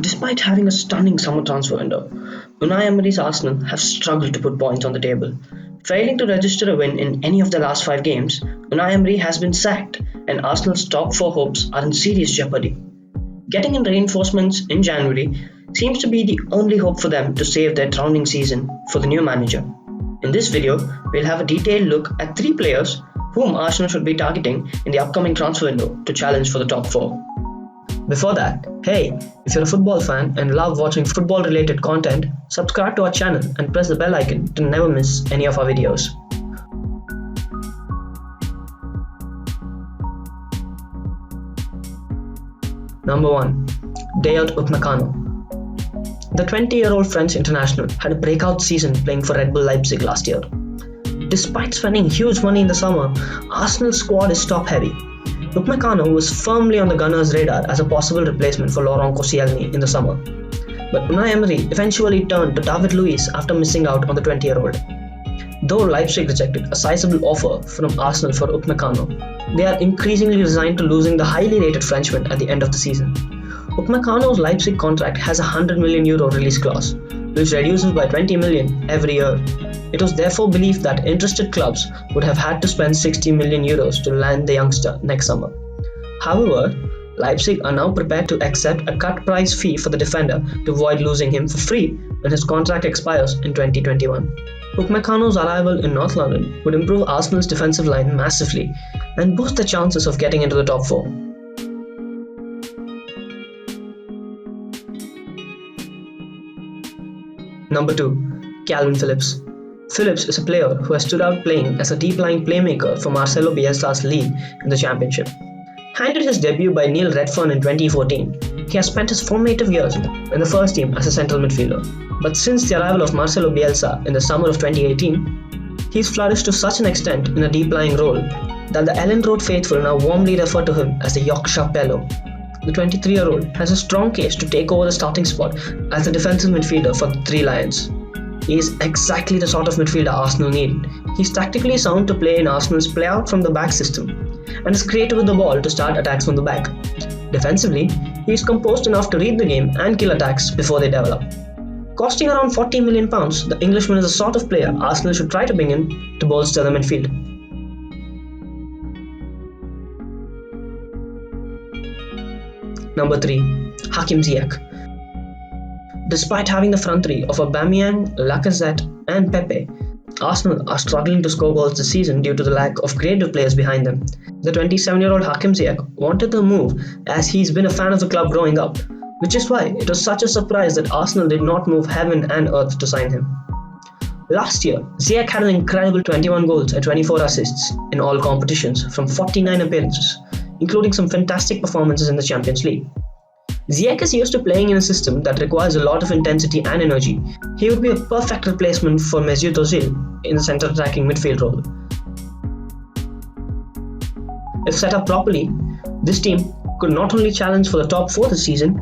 Despite having a stunning summer transfer window, Unai Emery's Arsenal have struggled to put points on the table. Failing to register a win in any of the last 5 games, Unai Emery has been sacked and Arsenal's top 4 hopes are in serious jeopardy. Getting in reinforcements in January seems to be the only hope for them to save their drowning season for the new manager. In this video, we'll have a detailed look at 3 players whom Arsenal should be targeting in the upcoming transfer window to challenge for the top 4. Before that, hey, if you're a football fan and love watching football related content, subscribe to our channel and press the bell icon to never miss any of our videos. Number 1. Dayot Upamecano. The 20-year-old French international had a breakout season playing for Red Bull Leipzig last year. Despite spending huge money in the summer, Arsenal's squad is top-heavy. Upamecano was firmly on the Gunners' radar as a possible replacement for Laurent Koscielny in the summer. But Unai Emery eventually turned to David Luiz after missing out on the 20-year-old. Though Leipzig rejected a sizable offer from Arsenal for Upamecano, they are increasingly resigned to losing the highly rated Frenchman at the end of the season. Upamecano's Leipzig contract has a €100 million release clause, which reduces by 20 million every year. It was therefore believed that interested clubs would have had to spend €60 million to land the youngster next summer. However, Leipzig are now prepared to accept a cut price fee for the defender to avoid losing him for free when his contract expires in 2021. Upamecano's arrival in North London would improve Arsenal's defensive line massively and boost their chances of getting into the top 4. Number 2. Calvin Phillips. Phillips is a player who has stood out playing as a deep-lying playmaker for Marcelo Bielsa's league in the Championship. Handed his debut by Neil Redfearn in 2014, he has spent his formative years in the first team as a central midfielder. But since the arrival of Marcelo Bielsa in the summer of 2018, he's flourished to such an extent in a deep-lying role that the Ellen Road faithful now warmly refer to him as the Yorkshire Pello. The 23-year-old has a strong case to take over the starting spot as the defensive midfielder for the Three Lions. He is exactly the sort of midfielder Arsenal need. He's tactically sound to play in Arsenal's play-out from the back system and is creative with the ball to start attacks from the back. Defensively, he is composed enough to read the game and kill attacks before they develop. Costing around £40 million, the Englishman is the sort of player Arsenal should try to bring in to bolster the midfield. Number 3. Hakim Ziyech. Despite having the front three of Aubameyang, Lacazette and Pepe, Arsenal are struggling to score goals this season due to the lack of creative players behind them. The 27-year-old Hakim Ziyech wanted the move as he's been a fan of the club growing up, which is why it was such a surprise that Arsenal did not move heaven and earth to sign him. Last year, Ziyech had an incredible 21 goals and 24 assists in all competitions from 49 appearances, including some fantastic performances in the Champions League. Ziyech is used to playing in a system that requires a lot of intensity and energy. He would be a perfect replacement for Mesut Ozil in the centre attacking midfield role. If set up properly, this team could not only challenge for the top 4 this season,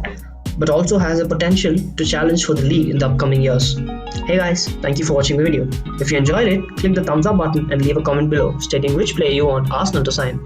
but also has the potential to challenge for the league in the upcoming years. Hey guys, thank you for watching the video. If you enjoyed it, click the thumbs up button and leave a comment below stating which player you want Arsenal to sign.